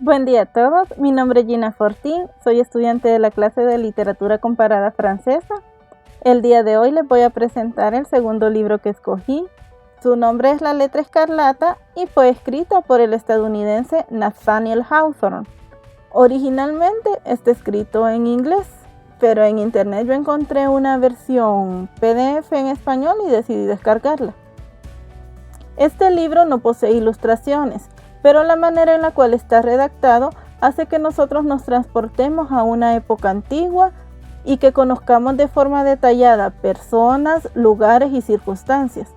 Buen día a todos, mi nombre es Gina Fortín, soy estudiante de la clase de Literatura Comparada Francesa. El día de hoy les voy a presentar el segundo libro que escogí. Su nombre es La letra escarlata y fue escrita por el estadounidense Nathaniel Hawthorne. Originalmente está escrito en inglés, pero en internet yo encontré una versión PDF en español y decidí descargarla. Este libro no posee ilustraciones, pero la manera en la cual está redactado hace que nosotros nos transportemos a una época antigua y que conozcamos de forma detallada personas, lugares y circunstancias.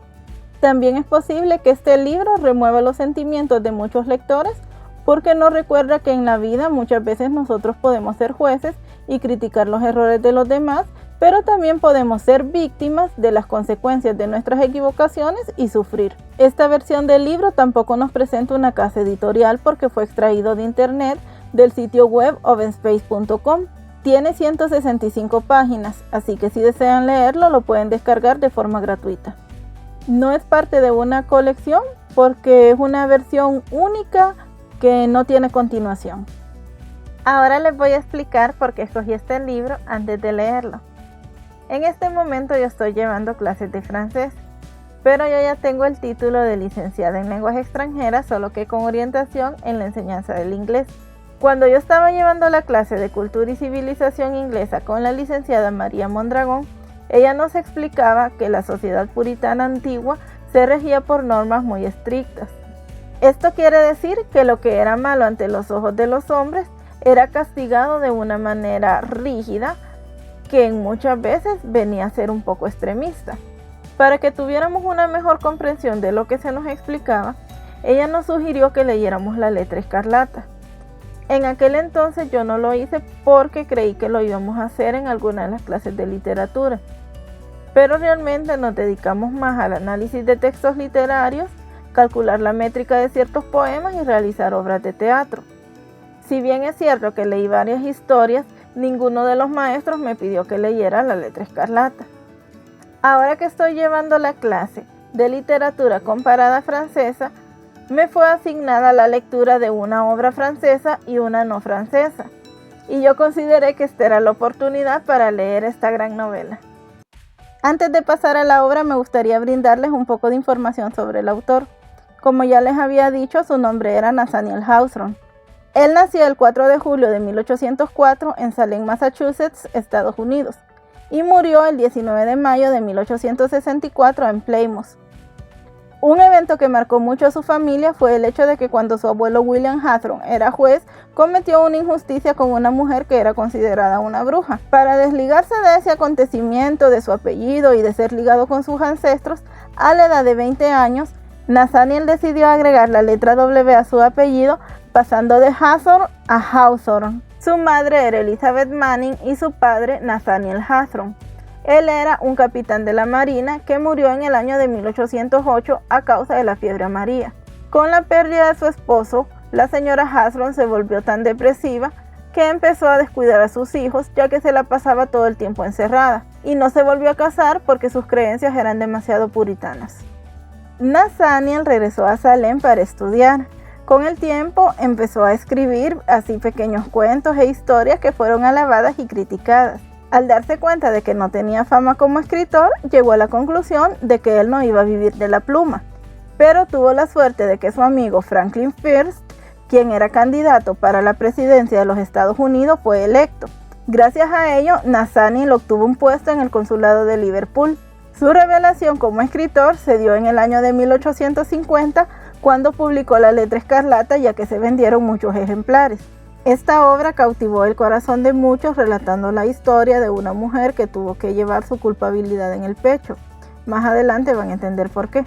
También es posible que este libro remueva los sentimientos de muchos lectores porque nos recuerda que en la vida muchas veces nosotros podemos ser jueces y criticar los errores de los demás, pero también podemos ser víctimas de las consecuencias de nuestras equivocaciones y sufrir. Esta versión del libro tampoco nos presenta una casa editorial porque fue extraído de internet del sitio web ovenspace.com. Tiene 165 páginas, así que si desean leerlo lo pueden descargar de forma gratuita. No es parte de una colección porque es una versión única que no tiene continuación. Ahora les voy a explicar por qué escogí este libro antes de leerlo. En este momento yo estoy llevando clases de francés, pero yo ya tengo el título de licenciada en lenguas extranjeras, solo que con orientación en la enseñanza del inglés. Cuando yo estaba llevando la clase de cultura y civilización inglesa con la licenciada María Mondragón, ella nos explicaba que la sociedad puritana antigua se regía por normas muy estrictas. Esto quiere decir que lo que era malo ante los ojos de los hombres era castigado de una manera rígida, que muchas veces venía a ser un poco extremista. Para que tuviéramos una mejor comprensión de lo que se nos explicaba, ella nos sugirió que leyéramos La letra escarlata. En aquel entonces yo no lo hice porque creí que lo íbamos a hacer en alguna de las clases de literatura, pero realmente nos dedicamos más al análisis de textos literarios, calcular la métrica de ciertos poemas y realizar obras de teatro. Si bien es cierto que leí varias historias, ninguno de los maestros me pidió que leyera La letra escarlata. Ahora que estoy llevando la clase de literatura comparada francesa, me fue asignada la lectura de una obra francesa y una no francesa, y yo consideré que esta era la oportunidad para leer esta gran novela. Antes de pasar a la obra, me gustaría brindarles un poco de información sobre el autor. Como ya les había dicho, su nombre era Nathaniel Hawthorne. Él nació el 4 de julio de 1804 en Salem, Massachusetts, Estados Unidos, y murió el 19 de mayo de 1864 en Plymouth. Un evento que marcó mucho a su familia fue el hecho de que cuando su abuelo William Hawthorne era juez, cometió una injusticia con una mujer que era considerada una bruja. Para desligarse de ese acontecimiento, de su apellido y de ser ligado con sus ancestros, a la edad de 20 años, Nathaniel decidió agregar la letra W a su apellido, pasando de Hawthorne a Hawthorne. Su madre era Elizabeth Manning y su padre Nathaniel Hawthorne. Él era un capitán de la marina que murió en el año de 1808 a causa de la fiebre amarilla. Con la pérdida de su esposo, la señora Hawthorne se volvió tan depresiva que empezó a descuidar a sus hijos, ya que se la pasaba todo el tiempo encerrada, y no se volvió a casar porque sus creencias eran demasiado puritanas. Nathaniel regresó a Salem para estudiar. Con el tiempo empezó a escribir así pequeños cuentos e historias que fueron alabadas y criticadas. Al darse cuenta de que no tenía fama como escritor, llegó a la conclusión de que él no iba a vivir de la pluma. Pero tuvo la suerte de que su amigo Franklin Pierce, quien era candidato para la presidencia de los Estados Unidos, fue electo. Gracias a ello, Nathaniel obtuvo un puesto en el consulado de Liverpool. Su revelación como escritor se dio en el año de 1850, cuando publicó La letra escarlata, ya que se vendieron muchos ejemplares. Esta obra cautivó el corazón de muchos, relatando la historia de una mujer que tuvo que llevar su culpabilidad en el pecho. Más adelante van a entender por qué.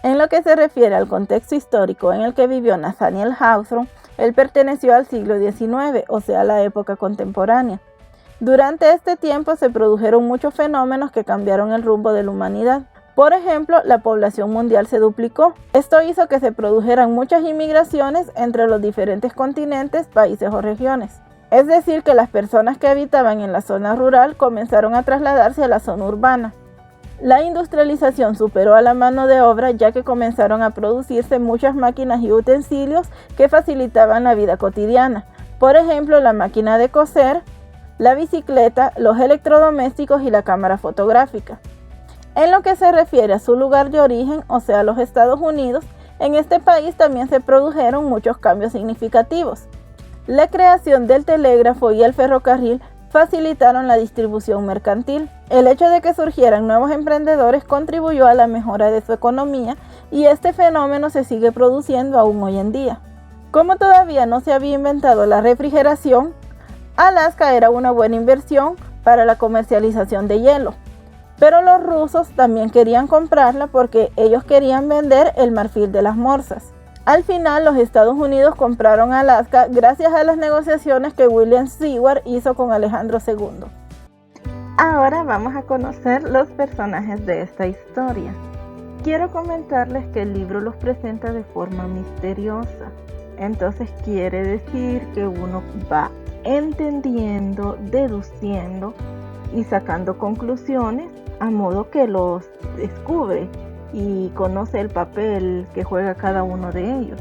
En lo que se refiere al contexto histórico en el que vivió Nathaniel Hawthorne, él perteneció al siglo XIX, o sea, la época contemporánea. Durante este tiempo se produjeron muchos fenómenos que cambiaron el rumbo de la humanidad. Por ejemplo, la población mundial se duplicó. Esto hizo que se produjeran muchas inmigraciones entre los diferentes continentes, países o regiones. Es decir, que las personas que habitaban en la zona rural comenzaron a trasladarse a la zona urbana. La industrialización superó a la mano de obra, ya que comenzaron a producirse muchas máquinas y utensilios que facilitaban la vida cotidiana. Por ejemplo, la máquina de coser, la bicicleta, los electrodomésticos y la cámara fotográfica. En lo que se refiere a su lugar de origen, o sea, los Estados Unidos, en este país también se produjeron muchos cambios significativos. La creación del telégrafo y el ferrocarril facilitaron la distribución mercantil. El hecho de que surgieran nuevos emprendedores contribuyó a la mejora de su economía y este fenómeno se sigue produciendo aún hoy en día. Como todavía no se había inventado la refrigeración, Alaska era una buena inversión para la comercialización de hielo. Pero los rusos también querían comprarla porque ellos querían vender el marfil de las morsas. Al final, los Estados Unidos compraron Alaska gracias a las negociaciones que William Seward hizo con Alejandro II. Ahora vamos a conocer los personajes de esta historia. Quiero comentarles que el libro los presenta de forma misteriosa. Entonces quiere decir que uno va entendiendo, deduciendo y sacando conclusiones a modo que los descubre y conoce el papel que juega cada uno de ellos.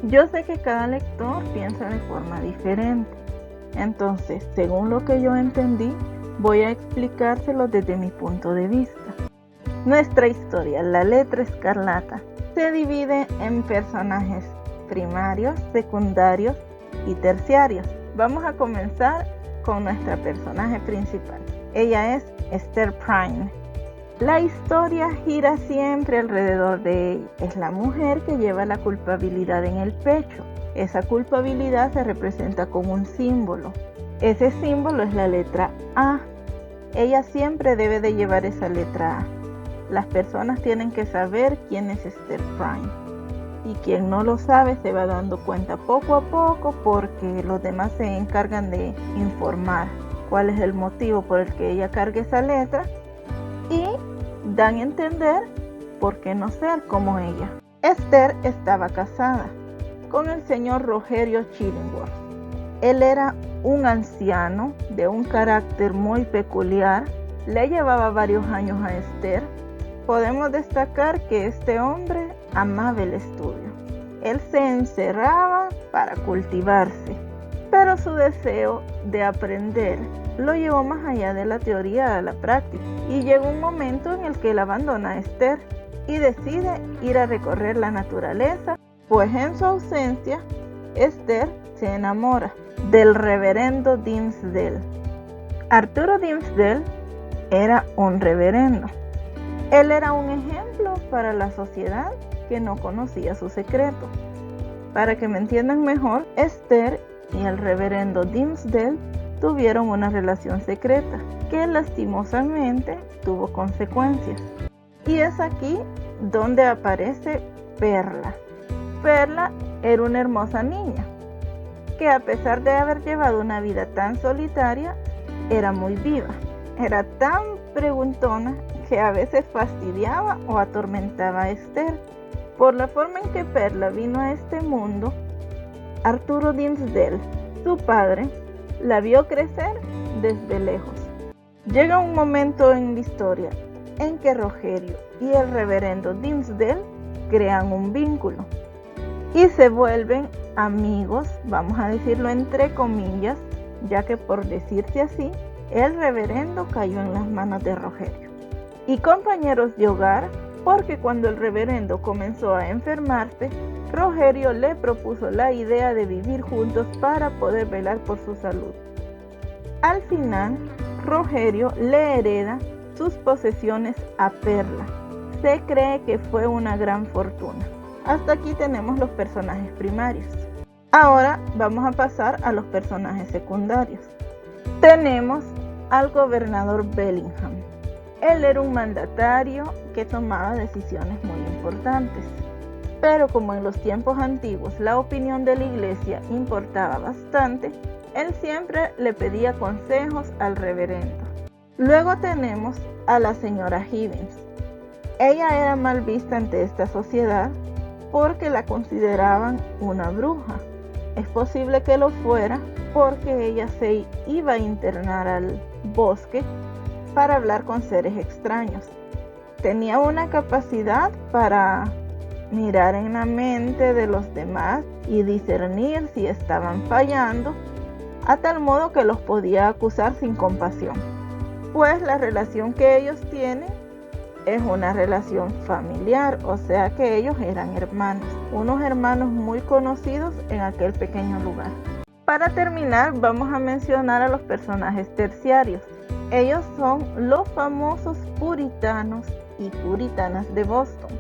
Yo sé que cada lector piensa de forma diferente, entonces, según lo que yo entendí, voy a explicárselo desde mi punto de vista. Nuestra historia, La Letra Escarlata, se divide en personajes primarios, secundarios y terciarios. Vamos a comenzar con nuestra personaje principal. Ella es Esther Prynne. La historia gira siempre alrededor de ella. Es la mujer que lleva la culpabilidad en el pecho. Esa culpabilidad se representa con un símbolo. Ese símbolo es la letra A. Ella siempre debe de llevar esa letra A. Las personas tienen que saber quién es Esther Prynne. Y quien no lo sabe se va dando cuenta poco a poco porque los demás se encargan de informar cuál es el motivo por el que ella carga esa letra y dan a entender por qué no ser como ella. Esther estaba casada con el señor Rogerio Chillingworth. Él era un anciano de un carácter muy peculiar. Le llevaba varios años a Esther. Podemos destacar que este hombre amaba el estudio. Él se encerraba para cultivarse, pero su deseo de aprender lo llevó más allá de la teoría a la práctica. Y llegó un momento en el que él abandona a Esther y decide ir a recorrer la naturaleza, pues en su ausencia, Esther se enamora del reverendo Dimmesdale. Arturo Dimmesdale era un reverendo. Él era un ejemplo para la sociedad que no conocía su secreto. Para que me entiendan mejor, Esther y el reverendo Dimmesdale tuvieron una relación secreta que lastimosamente tuvo consecuencias. Y es aquí donde aparece Perla. Perla era una hermosa niña que, a pesar de haber llevado una vida tan solitaria, era muy viva. Era tan preguntona que a veces fastidiaba o atormentaba a Esther. Por la forma en que Perla vino a este mundo, Arturo Dimmesdale, su padre, la vio crecer desde lejos. Llega un momento en la historia en que Rogerio y el reverendo Dimmesdale crean un vínculo y se vuelven amigos, vamos a decirlo entre comillas, ya que, por decirse así, el reverendo cayó en las manos de Rogerio. Y compañeros de hogar, porque cuando el reverendo comenzó a enfermarse, Rogerio le propuso la idea de vivir juntos para poder velar por su salud. Al final, Rogerio le hereda sus posesiones a Perla. Se cree que fue una gran fortuna. Hasta aquí tenemos los personajes primarios. Ahora vamos a pasar a los personajes secundarios. Tenemos al gobernador Bellingham. Él era un mandatario que tomaba decisiones muy importantes. Pero como en los tiempos antiguos la opinión de la iglesia importaba bastante, él siempre le pedía consejos al reverendo. Luego tenemos a la señora Higgins. Ella era mal vista ante esta sociedad porque la consideraban una bruja. Es posible que lo fuera porque ella se iba a internar al bosque para hablar con seres extraños. Tenía una capacidad para mirar en la mente de los demás y discernir si estaban fallando, a tal modo que los podía acusar sin compasión, pues la relación que ellos tienen es una relación familiar, o sea que ellos eran hermanos, unos hermanos muy conocidos en aquel pequeño lugar. Para terminar, vamos a mencionar a los personajes terciarios. Ellos son los famosos puritanos y puritanas de Boston,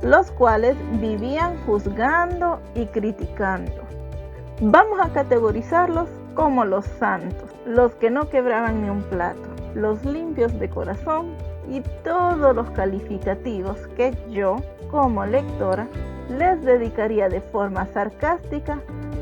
los cuales vivían juzgando y criticando. Vamos a categorizarlos como los santos, los que no quebraban ni un plato, los limpios de corazón y todos los calificativos que yo, como lectora, les dedicaría de forma sarcástica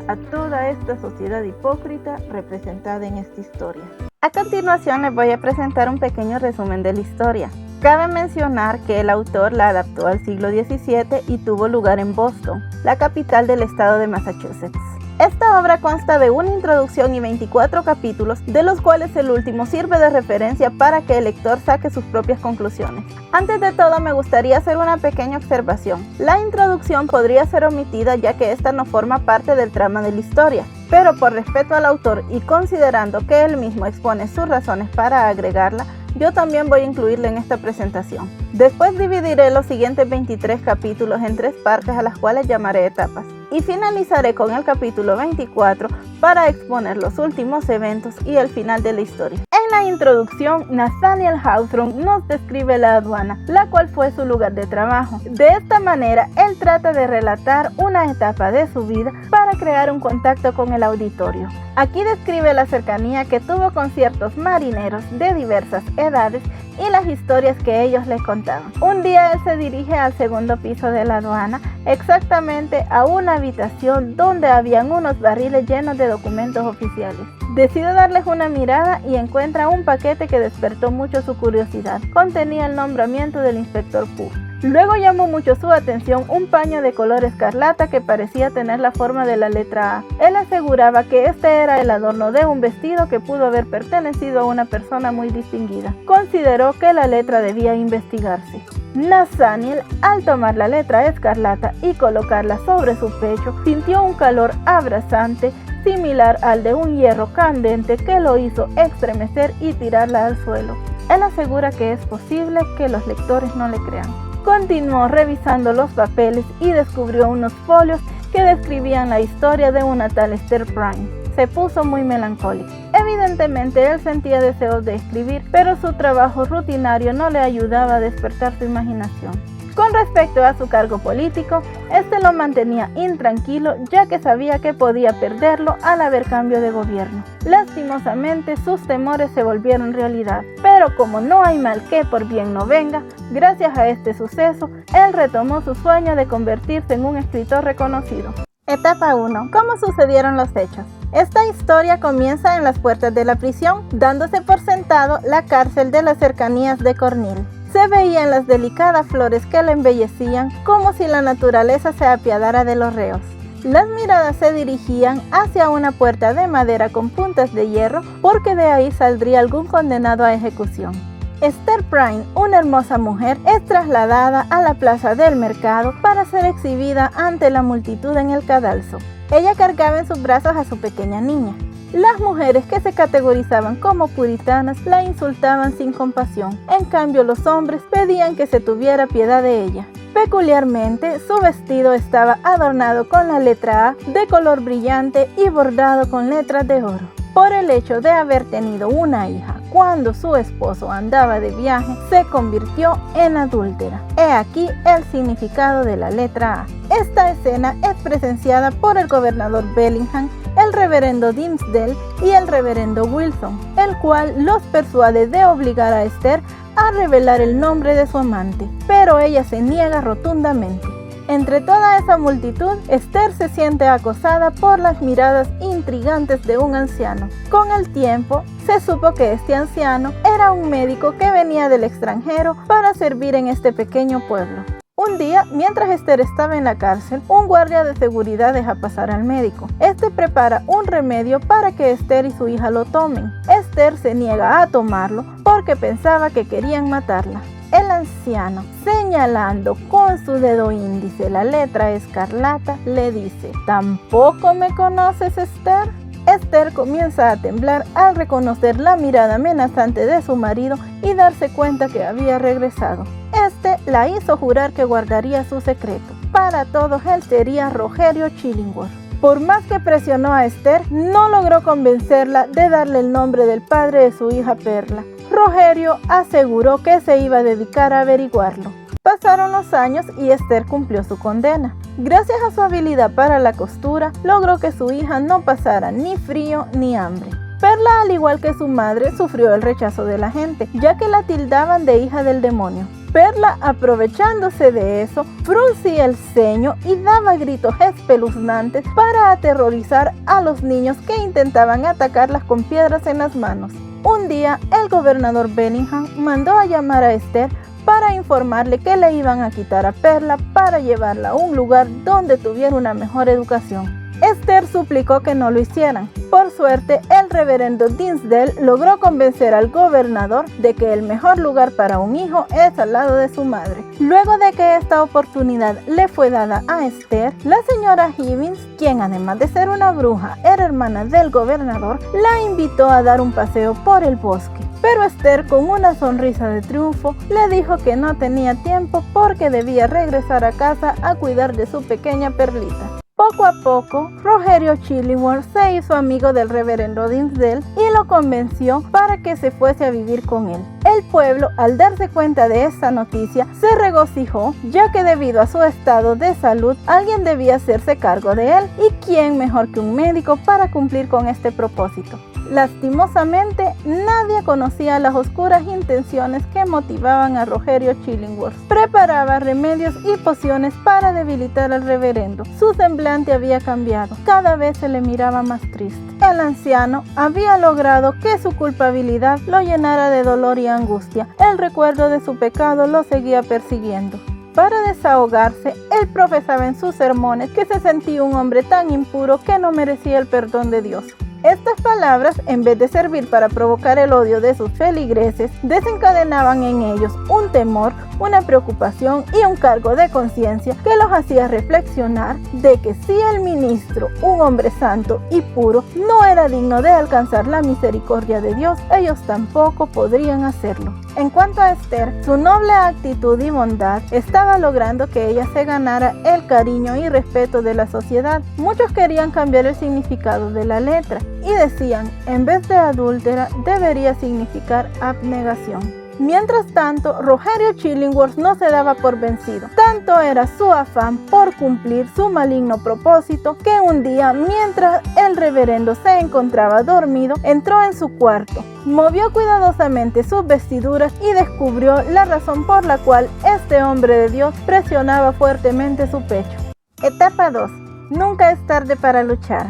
a toda esta sociedad hipócrita representada en esta historia. A continuación les voy a presentar un pequeño resumen de la historia. Cabe mencionar que el autor la adaptó al siglo XVII y tuvo lugar en Boston, la capital del estado de Massachusetts. Esta obra consta de una introducción y 24 capítulos, de los cuales el último sirve de referencia para que el lector saque sus propias conclusiones. Antes de todo, me gustaría hacer una pequeña observación. La introducción podría ser omitida ya que esta no forma parte del trama de la historia, pero por respeto al autor y considerando que él mismo expone sus razones para agregarla, yo también voy a incluirla en esta presentación. Después dividiré los siguientes 23 capítulos en 3 partes a las cuales llamaré etapas. Y finalizaré con el capítulo 24 para exponer los últimos eventos y el final de la historia. En la introducción, Nathaniel Hawthorne nos describe la aduana, la cual fue su lugar de trabajo. De esta manera, él trata de relatar una etapa de su vida para crear un contacto con el auditorio. Aquí describe la cercanía que tuvo con ciertos marineros de diversas edades y las historias que ellos le contaban. Un día él se dirige al segundo piso de la aduana, exactamente a una habitación donde habían unos barriles llenos de documentos oficiales. Decide darles una mirada y encuentra un paquete que despertó mucho su curiosidad. Contenía el nombramiento del inspector Pugh. Luego llamó mucho su atención un paño de color escarlata que parecía tener la forma de la letra A. Él aseguraba que este era el adorno de un vestido que pudo haber pertenecido a una persona muy distinguida. Consideró que la letra debía investigarse. Nathaniel, al tomar la letra escarlata y colocarla sobre su pecho, sintió un calor abrasante similar al de un hierro candente que lo hizo estremecer y tirarla al suelo. Él asegura que es posible que los lectores no le crean. Continuó revisando los papeles y descubrió unos folios que describían la historia de una tal Esther Prynne. Se puso muy melancólico. Evidentemente él sentía deseos de escribir, pero su trabajo rutinario no le ayudaba a despertar su imaginación. Con respecto a su cargo político, este lo mantenía intranquilo ya que sabía que podía perderlo al haber cambio de gobierno. Lastimosamente sus temores se volvieron realidad, pero como no hay mal que por bien no venga, gracias a este suceso, él retomó su sueño de convertirse en un escritor reconocido. Etapa 1. ¿Cómo sucedieron los hechos? Esta historia comienza en las puertas de la prisión, dándose por sentado la cárcel de las cercanías de Cornhill. Se veían las delicadas flores que la embellecían, como si la naturaleza se apiadara de los reos. Las miradas se dirigían hacia una puerta de madera con puntas de hierro, porque de ahí saldría algún condenado a ejecución. Esther Prynne, una hermosa mujer, es trasladada a la plaza del mercado para ser exhibida ante la multitud en el cadalso. Ella cargaba en sus brazos a su pequeña niña. Las mujeres que se categorizaban como puritanas la insultaban sin compasión. En cambio, los hombres pedían que se tuviera piedad de ella. Peculiarmente, su vestido estaba adornado con la letra A de color brillante y bordado con letras de oro. Por el hecho de haber tenido una hija cuando su esposo andaba de viaje, se convirtió en adúltera. He aquí el significado de la letra A. Esta escena es presenciada por el gobernador Bellingham, el reverendo Dimmesdale y el reverendo Wilson, el cual los persuade de obligar a Esther a revelar el nombre de su amante, pero ella se niega rotundamente. Entre toda esa multitud, Esther se siente acosada por las miradas intrigantes de un anciano. Con el tiempo, se supo que este anciano era un médico que venía del extranjero para servir en este pequeño pueblo. Un día, mientras Esther estaba en la cárcel, un guardia de seguridad deja pasar al médico. Este prepara un remedio para que Esther y su hija lo tomen. Esther se niega a tomarlo porque pensaba que querían matarla. El anciano, señalando con su dedo índice la letra escarlata, le dice: ¿Tampoco me conoces, Esther? Esther comienza a temblar al reconocer la mirada amenazante de su marido y darse cuenta que había regresado. Este la hizo jurar que guardaría su secreto. Para todos él sería Rogerio Chillingworth. Por más que presionó a Esther, no logró convencerla de darle el nombre del padre de su hija Perla. Rogerio aseguró que se iba a dedicar a averiguarlo. Pasaron los años y Esther cumplió su condena. Gracias a su habilidad para la costura, logró que su hija no pasara ni frío ni hambre. Perla, al igual que su madre, sufrió el rechazo de la gente, ya que la tildaban de hija del demonio. Perla, aprovechándose de eso, fruncía el ceño y daba gritos espeluznantes para aterrorizar a los niños que intentaban atacarlas con piedras en las manos. Un día, el gobernador Bellingham mandó a llamar a Esther para informarle que le iban a quitar a Perla para llevarla a un lugar donde tuviera una mejor educación. Esther suplicó que no lo hicieran. Por suerte, el reverendo Dinsdale logró convencer al gobernador de que el mejor lugar para un hijo es al lado de su madre. Luego de que esta oportunidad le fue dada a Esther, la señora Higgins, quien además de ser una bruja, era hermana del gobernador, la invitó a dar un paseo por el bosque. Pero Esther, con una sonrisa de triunfo, le dijo que no tenía tiempo porque debía regresar a casa a cuidar de su pequeña Perlita. Poco a poco, Rogerio Chillingworth se hizo amigo del reverendo Dinsdale y lo convenció para que se fuese a vivir con él. El pueblo, al darse cuenta de esta noticia, se regocijó, ya que debido a su estado de salud, alguien debía hacerse cargo de él, y quién mejor que un médico para cumplir con este propósito. Lastimosamente, nadie conocía las oscuras intenciones que motivaban a Rogerio Chillingworth. Preparaba remedios y pociones para debilitar al reverendo. Su semblante había cambiado, cada vez se le miraba más triste. El anciano había logrado que su culpabilidad lo llenara de dolor y angustia. El recuerdo de su pecado lo seguía persiguiendo. Para desahogarse, él profesaba en sus sermones que se sentía un hombre tan impuro que no merecía el perdón de Dios. Estas palabras, en vez de servir para provocar el odio de sus feligreses, desencadenaban en ellos un temor, una preocupación y un cargo de conciencia que los hacía reflexionar de que si el ministro, un hombre santo y puro, no era digno de alcanzar la misericordia de Dios, ellos tampoco podrían hacerlo. En cuanto a Esther, su noble actitud y bondad estaba logrando que ella se ganara el cariño y respeto de la sociedad. Muchos querían cambiar el significado de la letra y decían, en vez de adúltera, debería significar abnegación. Mientras tanto, Rogerio Chillingworth no se daba por vencido. Tanto era su afán por cumplir su maligno propósito que un día, mientras el reverendo se encontraba dormido, entró en su cuarto, movió cuidadosamente sus vestiduras y descubrió la razón por la cual este hombre de Dios presionaba fuertemente su pecho. Etapa 2. Nunca es tarde para luchar.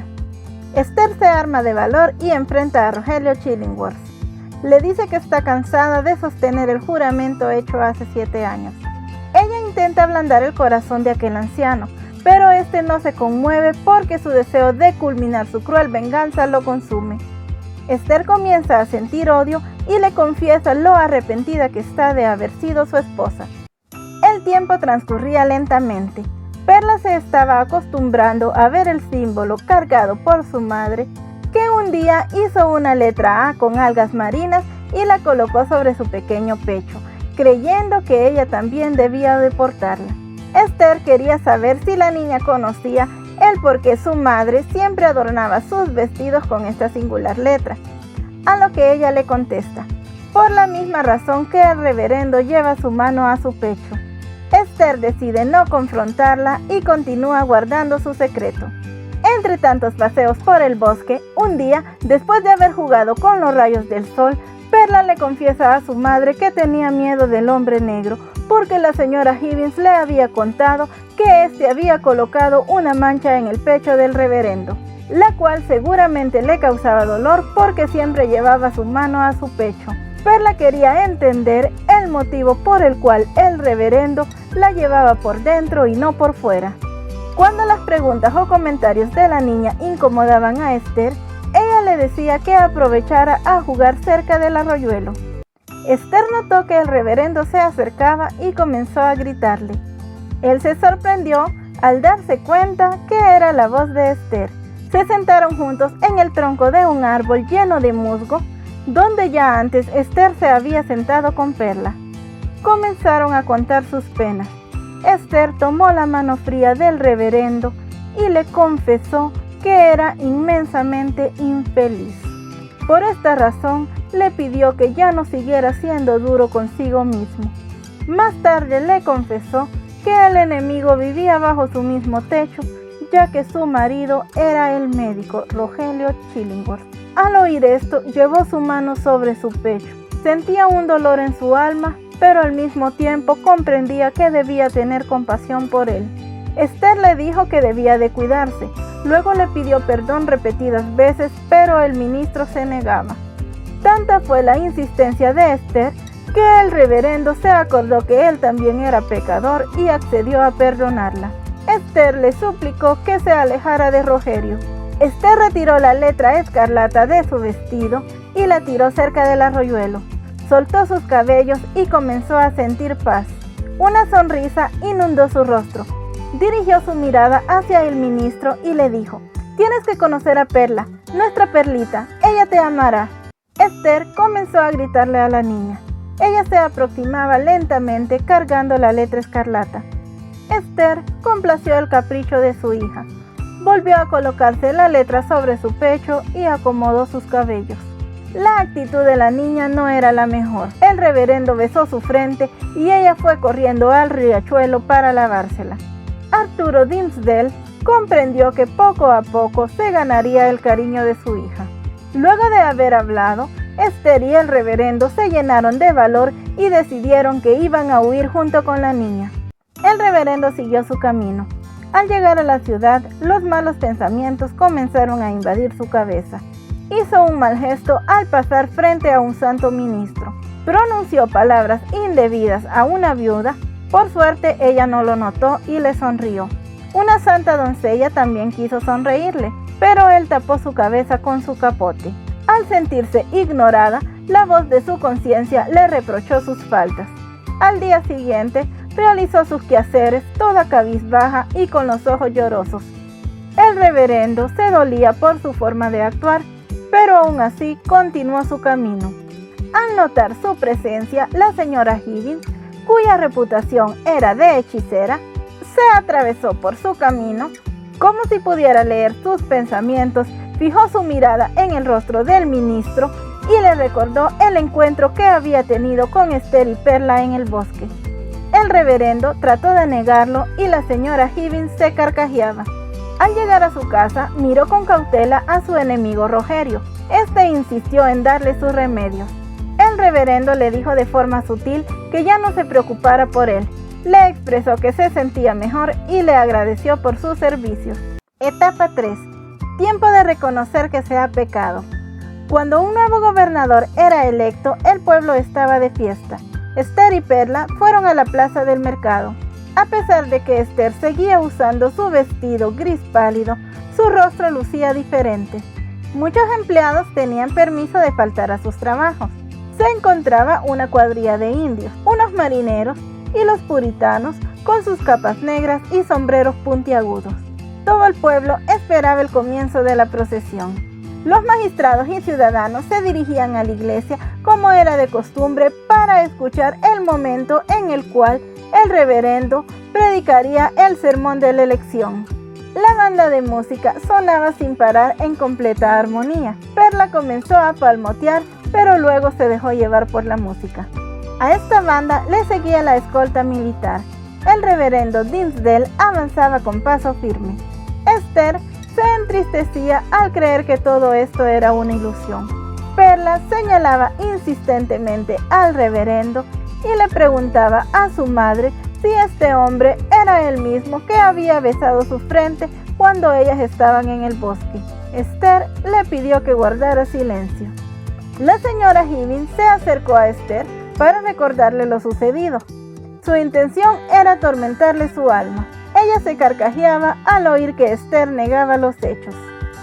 Esther se arma de valor y enfrenta a Rogerio Chillingworth. Le dice que está cansada de sostener el juramento hecho hace 7 años. Ella intenta ablandar el corazón de aquel anciano, pero este no se conmueve porque su deseo de culminar su cruel venganza lo consume. Esther comienza a sentir odio y le confiesa lo arrepentida que está de haber sido su esposa. El tiempo transcurría lentamente. Perla se estaba acostumbrando a ver el símbolo cargado por su madre, que un día hizo una letra A con algas marinas y la colocó sobre su pequeño pecho, creyendo que ella también debía de portarla. Esther quería saber si la niña conocía el por qué su madre siempre adornaba sus vestidos con esta singular letra, a lo que ella le contesta, por la misma razón que el reverendo lleva su mano a su pecho. Esther decide no confrontarla y continúa guardando su secreto. Entre tantos paseos por el bosque, un día, después de haber jugado con los rayos del sol, Perla le confiesa a su madre que tenía miedo del hombre negro porque la señora Higgins le había contado que éste había colocado una mancha en el pecho del reverendo, la cual seguramente le causaba dolor porque siempre llevaba su mano a su pecho. Perla quería entender el motivo por el cual el reverendo la llevaba por dentro y no por fuera. Cuando las preguntas o comentarios de la niña incomodaban a Esther, ella le decía que aprovechara a jugar cerca del arroyuelo. Esther notó que el reverendo se acercaba y comenzó a gritarle. Él se sorprendió al darse cuenta que era la voz de Esther. Se sentaron juntos en el tronco de un árbol lleno de musgo, donde ya antes Esther se había sentado con Perla. Comenzaron a contar sus penas. Esther tomó la mano fría del reverendo y le confesó que era inmensamente infeliz. Por esta razón, le pidió que ya no siguiera siendo duro consigo mismo. Más tarde le confesó que el enemigo vivía bajo su mismo techo, ya que su marido era el médico Rogelio Chillingworth. Al oír esto, llevó su mano sobre su pecho. Sentía un dolor en su alma, pero al mismo tiempo comprendía que debía tener compasión por él. Esther le dijo que debía de cuidarse. Luego le pidió perdón repetidas veces, pero el ministro se negaba. Tanta fue la insistencia de Esther que el reverendo se acordó que él también era pecador y accedió a perdonarla. Esther le suplicó que se alejara de Rogelio. Esther retiró la letra escarlata de su vestido y la tiró cerca del arroyuelo. Soltó sus cabellos y comenzó a sentir paz. Una sonrisa inundó su rostro. Dirigió su mirada hacia el ministro y le dijo: «Tienes que conocer a Perla, nuestra Perlita, ella te amará». Esther comenzó a gritarle a la niña. Ella se aproximaba lentamente cargando la letra escarlata. Esther complació el capricho de su hija. Volvió a colocarse la letra sobre su pecho y acomodó sus cabellos. La actitud de la niña no era la mejor. El reverendo besó su frente y ella fue corriendo al riachuelo para lavársela. Arturo Dimmesdale comprendió que poco a poco se ganaría el cariño de su hija. Luego de haber hablado, Esther y el reverendo se llenaron de valor y decidieron que iban a huir junto con la niña. El reverendo siguió su camino. Al llegar a la ciudad, los malos pensamientos comenzaron a invadir su cabeza. Hizo un mal gesto al pasar frente a un santo ministro. Pronunció palabras indebidas a una viuda. Por suerte, ella no lo notó y le sonrió. Una santa doncella también quiso sonreírle, pero él tapó su cabeza con su capote. Al sentirse ignorada, la voz de su conciencia le reprochó sus faltas. Al día siguiente, realizó sus quehaceres toda cabizbaja y con los ojos llorosos. El reverendo se dolía por su forma de actuar, pero aún así continuó su camino. Al notar su presencia, la señora Higgins, cuya reputación era de hechicera, se atravesó por su camino. Como si pudiera leer sus pensamientos, fijó su mirada en el rostro del ministro y le recordó el encuentro que había tenido con Esther y Perla en el bosque. El reverendo trató de negarlo y la señora Higgins se carcajeaba. Al llegar a su casa, miró con cautela a su enemigo Rogelio. Este insistió en darle sus remedios. El reverendo le dijo de forma sutil que ya no se preocupara por él. Le expresó que se sentía mejor y le agradeció por sus servicios. Etapa 3. Tiempo de reconocer que se ha pecado. Cuando un nuevo gobernador era electo, el pueblo estaba de fiesta. Esther y Perla fueron a la plaza del mercado. A pesar de que Esther seguía usando su vestido gris pálido, su rostro lucía diferente. Muchos empleados tenían permiso de faltar a sus trabajos. Se encontraba una cuadrilla de indios, unos marineros y los puritanos con sus capas negras y sombreros puntiagudos. Todo el pueblo esperaba el comienzo de la procesión. Los magistrados y ciudadanos se dirigían a la iglesia como era de costumbre para escuchar el momento en el cual el reverendo predicaría el sermón de la elección. La banda de música sonaba sin parar en completa armonía. Perla comenzó a palmotear, pero luego se dejó llevar por la música. A esta banda le seguía la escolta militar. El reverendo Dimmesdale avanzaba con paso firme. Esther se entristecía al creer que todo esto era una ilusión. Perla señalaba insistentemente al reverendo y le preguntaba a su madre si este hombre era el mismo que había besado su frente cuando ellas estaban en el bosque. Esther le pidió que guardara silencio. La señora Higgins se acercó a Esther para recordarle lo sucedido. Su intención era atormentarle su alma. Ella se carcajeaba al oír que Esther negaba los hechos.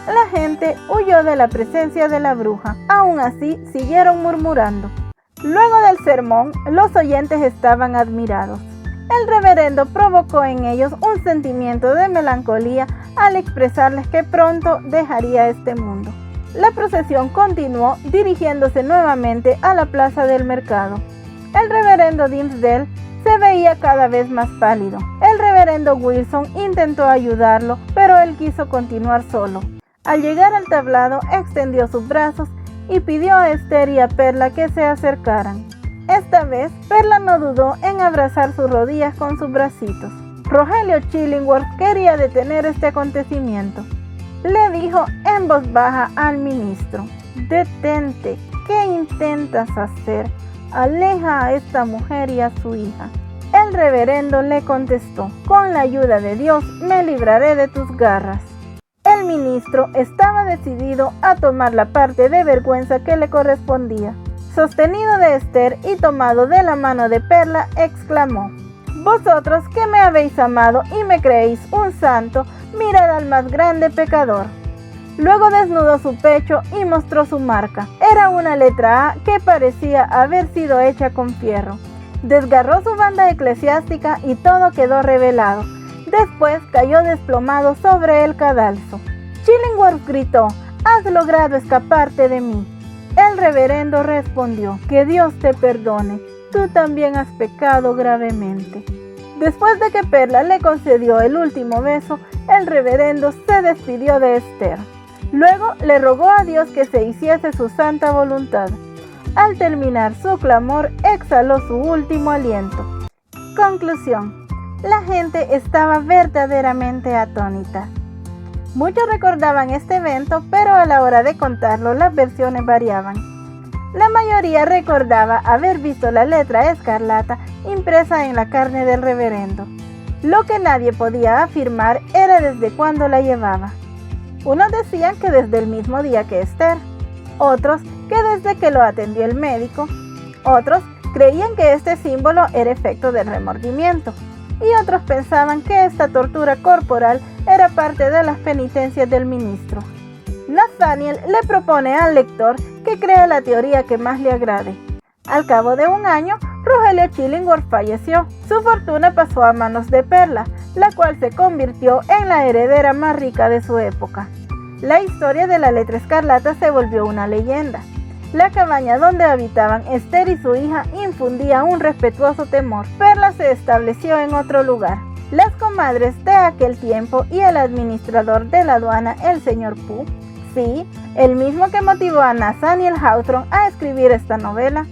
La gente huyó de la presencia de la bruja. Aún así, siguieron murmurando. Luego del sermón, los oyentes estaban admirados. El reverendo provocó en ellos un sentimiento de melancolía al expresarles que pronto dejaría este mundo. La procesión continuó dirigiéndose nuevamente a la plaza del mercado. El reverendo Dimmesdale se veía cada vez más pálido. El reverendo Wilson intentó ayudarlo, pero él quiso continuar solo. Al llegar al tablado, extendió sus brazos y pidió a Esther y a Perla que se acercaran. Esta vez, Perla no dudó en abrazar sus rodillas con sus bracitos. Rogelio Chillingworth quería detener este acontecimiento. Le dijo en voz baja al ministro: «Detente, ¿qué intentas hacer? Aleja a esta mujer y a su hija». El reverendo le contestó: «Con la ayuda de Dios me libraré de tus garras». El ministro estaba decidido a tomar la parte de vergüenza que le correspondía. Sostenido de Esther y tomado de la mano de Perla, exclamó: «Vosotros que me habéis amado y me creéis un santo, mirad al más grande pecador». Luego desnudó su pecho y mostró su marca. Era una letra A que parecía haber sido hecha con fierro. Desgarró su banda eclesiástica y todo quedó revelado. Después cayó desplomado sobre el cadalso. Chillingworth gritó: «Has logrado escaparte de mí». El reverendo respondió: «Que Dios te perdone, tú también has pecado gravemente». Después de que Perla le concedió el último beso, el reverendo se despidió de Esther. Luego le rogó a Dios que se hiciese su santa voluntad. Al terminar su clamor, exhaló su último aliento. Conclusión: la gente estaba verdaderamente atónita. Muchos recordaban este evento, pero a la hora de contarlo las versiones variaban. La mayoría recordaba haber visto la letra escarlata impresa en la carne del reverendo. Lo que nadie podía afirmar era desde cuándo la llevaba. Unos decían que desde el mismo día que Esther, otros que desde que lo atendió el médico, otros creían que este símbolo era efecto del remordimiento, y otros pensaban que esta tortura corporal era parte de las penitencias del ministro. Nathaniel le propone al lector que crea la teoría que más le agrade. Al cabo de un año, Rogelio Chillingworth falleció. Su fortuna pasó a manos de Perla, la cual se convirtió en la heredera más rica de su época. La historia de la letra escarlata se volvió una leyenda. La cabaña donde habitaban Esther y su hija infundía un respetuoso temor. Perla se estableció en otro lugar. Las comadres de aquel tiempo y el administrador de la aduana, el señor Pooh, sí, el mismo que motivó a Nathaniel Hawthorne a escribir esta novela,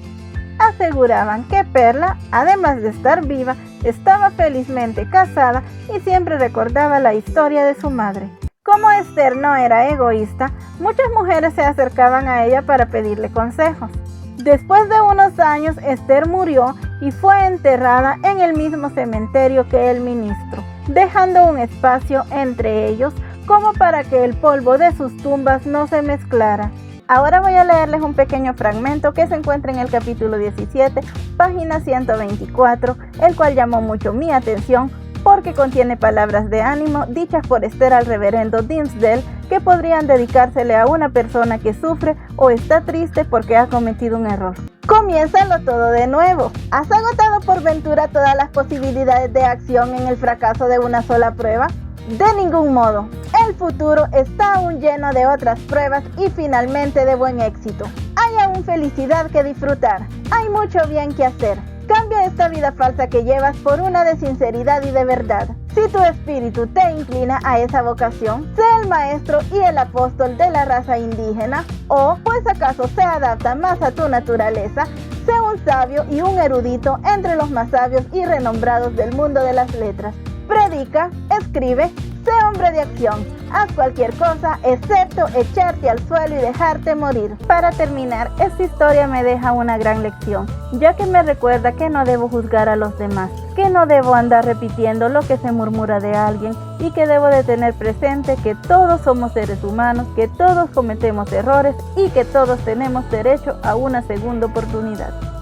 aseguraban que Perla, además de estar viva, estaba felizmente casada y siempre recordaba la historia de su madre. Como Esther no era egoísta, muchas mujeres se acercaban a ella para pedirle consejos. Después de unos años, Esther murió y fue enterrada en el mismo cementerio que el ministro, dejando un espacio entre ellos como para que el polvo de sus tumbas no se mezclara. Ahora voy a leerles un pequeño fragmento que se encuentra en el capítulo 17, página 124, el cual llamó mucho mi atención porque contiene palabras de ánimo dichas por Esther al reverendo Dimmesdale que podrían dedicársele a una persona que sufre o está triste porque ha cometido un error. Comiénzalo todo de nuevo. ¿Has agotado por ventura todas las posibilidades de acción en el fracaso de una sola prueba? De ningún modo. El futuro está aún lleno de otras pruebas y finalmente de buen éxito. Hay aún felicidad que disfrutar. Hay mucho bien que hacer. Cambia esta vida falsa que llevas por una de sinceridad y de verdad. Si tu espíritu te inclina a esa vocación, sé el maestro y el apóstol de la raza indígena, o, pues acaso se adapta más a tu naturaleza, sé un sabio y un erudito entre los más sabios y renombrados del mundo de las letras. Predica, escribe, sé hombre de acción. Haz cualquier cosa excepto echarte al suelo y dejarte morir. Para terminar, esta historia me deja una gran lección, ya que me recuerda que no debo juzgar a los demás, que no debo andar repitiendo lo que se murmura de alguien y que debo de tener presente que todos somos seres humanos, que todos cometemos errores y que todos tenemos derecho a una segunda oportunidad.